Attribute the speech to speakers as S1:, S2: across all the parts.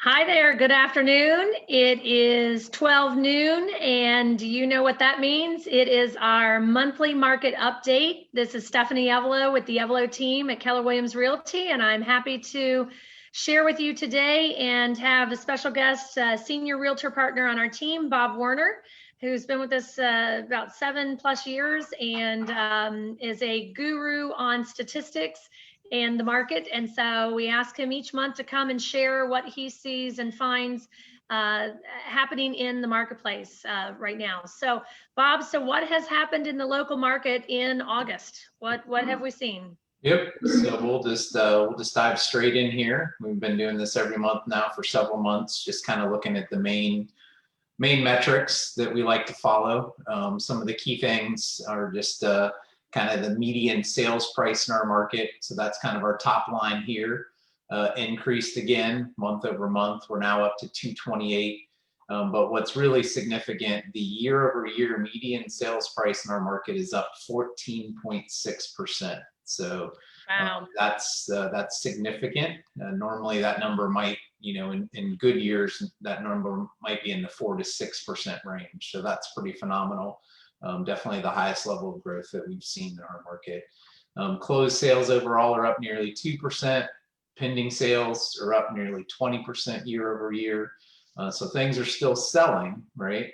S1: Hi there, good afternoon. It is 12 noon, and do you know what that means? It is our monthly market update. This is Stephanie Evelo with the Evelo Team at Keller Realty, and I'm happy to share with you today and have a special guest, senior realtor partner on our team, Bob Werner, who's been with us about 7+ years and is a guru on statistics and the market. And so we ask him each month to come and share what he sees and finds happening in the marketplace right now. So Bob, so what has happened in the local market in August? What have we seen?
S2: Yep. So we'll just dive straight in here. We've been doing this every month now for several months, just kind of looking at the main metrics that we like to follow. Some of the key things are just kind of the median sales price in our market. So that's kind of our top line here. Increased again month over month. We're now up to 228. But what's really significant, the year-over-year median sales price in our market is up 14.6%. So
S1: Wow.
S2: that's significant. Normally that number might, in good years, that number might be in the 4 to 6% range. So that's pretty phenomenal. Definitely the highest level of growth that we've seen in our market. Closed sales overall are up nearly 2%. Pending sales are up nearly 20% year over year. So things are still selling, right?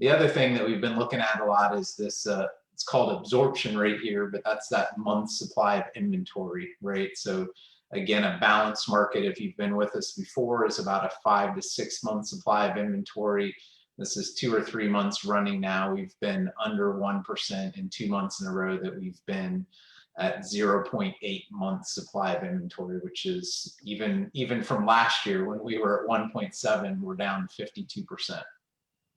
S2: The other thing that we've been looking at a lot is this, it's called absorption rate here, but that's that month's supply of inventory, right? So again, a balanced market, if you've been with us before, is about a 5 to 6 month supply of inventory. This is 2 or 3 months running now. We've been under 1% in 2 months in a row that we've been at 0.8 months supply of inventory, which is even from last year when we were at 1.7, we're down 52%.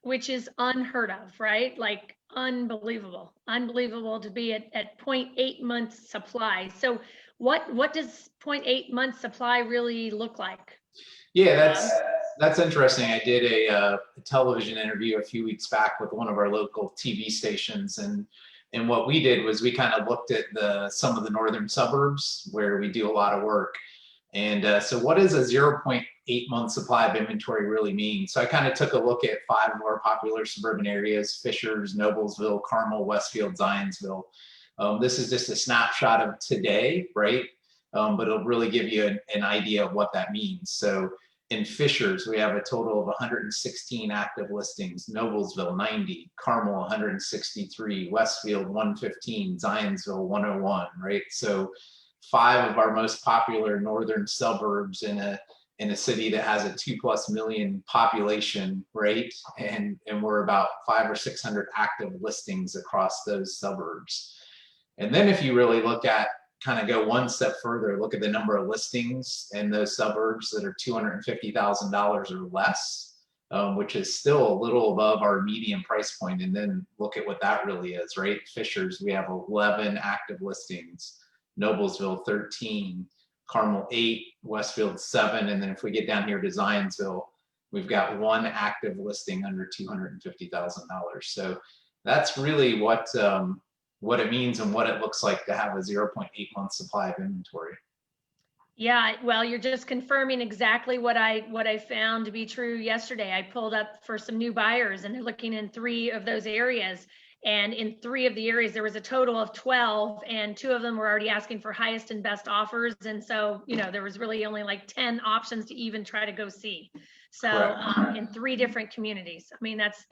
S1: Which is unheard of, right? Like unbelievable to be at 0.8 months supply. So what does 0.8 months supply really look like?
S2: Yeah, that's interesting. I did a television interview a few weeks back with one of our local TV stations, and what we did was we kind of looked at some of the northern suburbs where we do a lot of work. And so what does a 0.8 month supply of inventory really mean? So I kind of took a look at 5 of our popular suburban areas: Fishers, Noblesville, Carmel, Westfield, Zionsville. This is just a snapshot of today, right? But it'll really give you an idea of what that means. So in Fishers, we have a total of 116 active listings. Noblesville, 90. Carmel, 163. Westfield, 115. Zionsville, 101, right? So 5 of our most popular northern suburbs in a city that has a 2+ million population, right? And we're about 500 or 600 active listings across those suburbs. And then if you really look at, kind of go one step further, look at the number of listings in those suburbs that are $250,000 or less, which is still a little above our median price point. And then look at what that really is, right? Fishers, we have 11 active listings. Noblesville, 13. Carmel, 8. Westfield, 7. And then if we get down here to Zionsville, we've got 1 active listing under $250,000. So that's really what it means and what it looks like to have a 0.8 month supply of inventory.
S1: Yeah, well, you're just confirming exactly what I found to be true yesterday. I pulled up for some new buyers, and they're looking in 3 of those areas. And in 3 of the areas, there was a total of 12, and 2 of them were already asking for highest and best offers. And so, there was really only like 10 options to even try to go see. So in 3 different communities. I mean, that's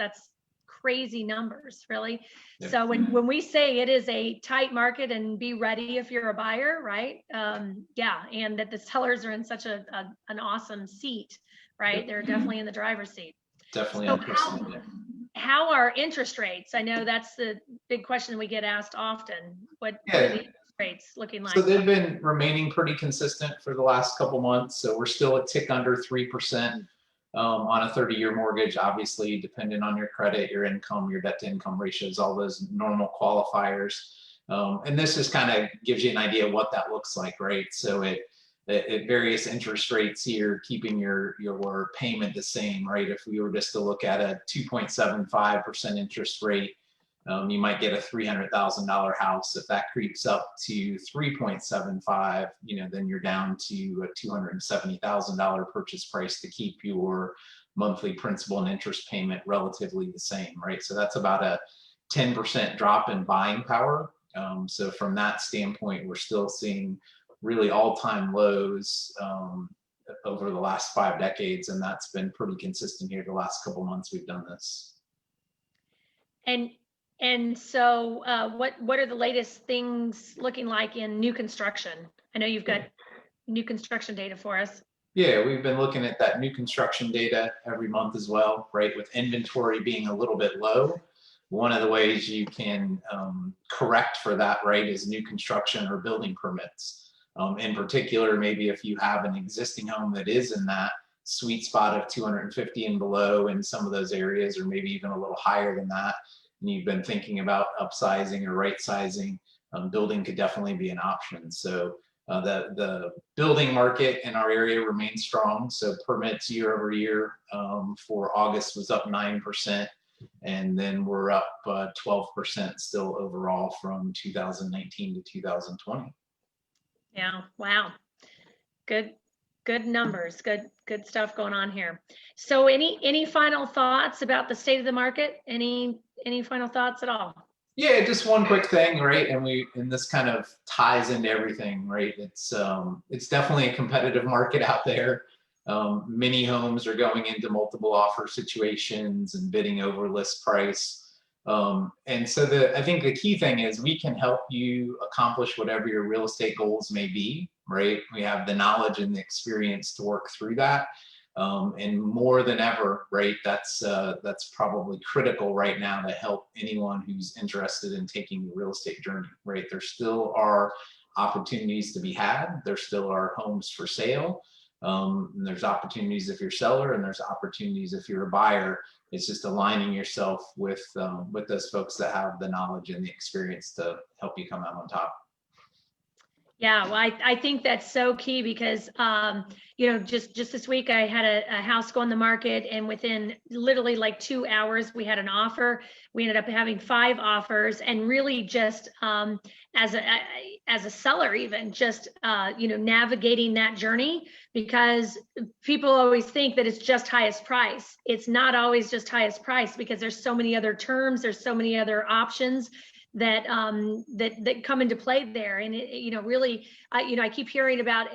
S1: crazy numbers, really. Yep. So when we say it is a tight market and be ready if you're a buyer, right? Yeah, and that the sellers are in such an awesome seat, right? Yep. They're definitely in the driver's seat.
S2: Definitely.
S1: So how are interest rates? I know that's the big question we get asked often. What are the interest rates looking like?
S2: So they've been remaining pretty consistent for the last couple months. So we're still a tick under 3%. On a 30-year mortgage, obviously, depending on your credit, your income, your debt to income ratios, all those normal qualifiers. And this just kind of gives you an idea of what that looks like, right? So at various interest rates here, keeping your payment the same, right? If we were just to look at a 2.75% interest rate, You might get a $300,000 house. If that creeps up to 3.75, then you're down to a $270,000 purchase price to keep your monthly principal and interest payment relatively the same, right? So that's about a 10% drop in buying power. So from that standpoint, we're still seeing really all-time lows over the last 5 decades, and that's been pretty consistent here the last couple months we've done this.
S1: And so what are the latest things looking like in new construction? I know you've got new construction data for us.
S2: Yeah, we've been looking at that new construction data every month as well, right? With inventory being a little bit low, one of the ways you can correct for that, right, is new construction or building permits. In particular, maybe if you have an existing home that is in that sweet spot of 250 and below in some of those areas, or maybe even a little higher than that, and you've been thinking about upsizing or right sizing, building could definitely be an option. So the building market in our area remains strong. So permits year over year for August was up 9%. And then we're up 12% still overall from 2019 to 2020.
S1: Yeah, wow. Good numbers. Good stuff going on here. So any final thoughts about the state of the market? Any final thoughts at all?
S2: Yeah, just one quick thing, right? And this kind of ties into everything, right? It's definitely a competitive market out there. Many homes are going into multiple offer situations and bidding over list price. And so I think the key thing is we can help you accomplish whatever your real estate goals may be, right? We have the knowledge and the experience to work through that. And more than ever, right, that's probably critical right now to help anyone who's interested in taking the real estate journey, right? There still are opportunities to be had. There still are homes for sale. And there's opportunities if you're a seller, and there's opportunities if you're a buyer. It's just aligning yourself with those folks that have the knowledge and the experience to help you come out on top.
S1: Yeah, well, I think that's so key because, just this week I had a house go on the market, and within literally like 2 hours, we had an offer. We ended up having 5 offers, and really just as a seller, even just, navigating that journey, because people always think that it's just highest price. It's not always just highest price, because there's so many other terms, there's so many other options that come into play there. And really, I keep hearing about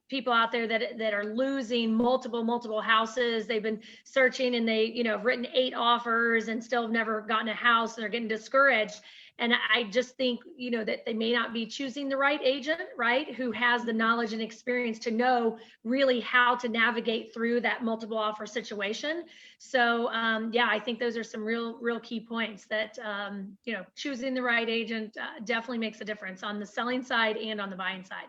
S1: people out there that are losing multiple houses. They've been searching, and they have written 8 offers and still have never gotten a house, and they're getting discouraged. And I just think, that they may not be choosing the right agent, right, who has the knowledge and experience to know really how to navigate through that multiple offer situation. So, I think those are some real key points that, choosing the right agent definitely makes a difference on the selling side and on the buying side.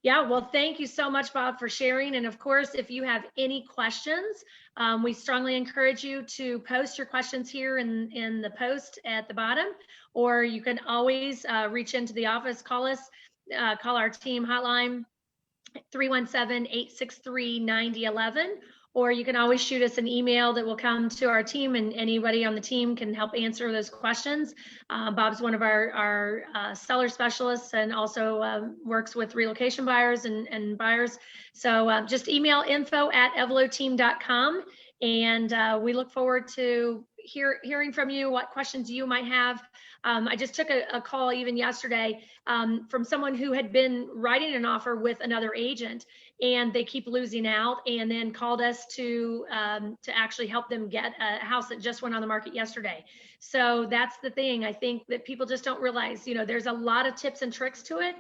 S1: Well, thank you so much, Bob, for sharing. And of course, if you have any questions, we strongly encourage you to post your questions here in the post at the bottom, or you can always reach into the office, call our team hotline, 317-863-9011. Or you can always shoot us an email that will come to our team, and anybody on the team can help answer those questions. Bob's one of our seller specialists, and also works with relocation buyers and buyers. So just email info@eveloteam.com, and we look forward to hearing from you what questions you might have. I just took a call even yesterday from someone who had been writing an offer with another agent, and they keep losing out, and then called us to actually help them get a house that just went on the market yesterday. So that's the thing. I think that people just don't realize, there's a lot of tips and tricks to it.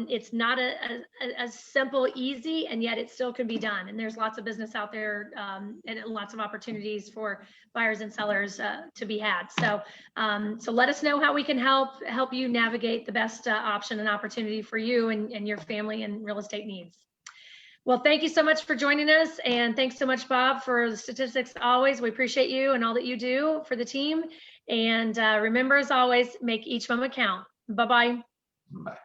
S1: It's not a simple, easy, and yet it still can be done. And there's lots of business out there, and lots of opportunities for buyers and sellers to be had. So let us know how we can help you navigate the best option and opportunity for you and your family and real estate needs. Well, thank you so much for joining us, and thanks so much, Bob, for the statistics. Always, we appreciate you and all that you do for the team. And remember, as always, make each moment count. Bye-bye.
S2: Bye.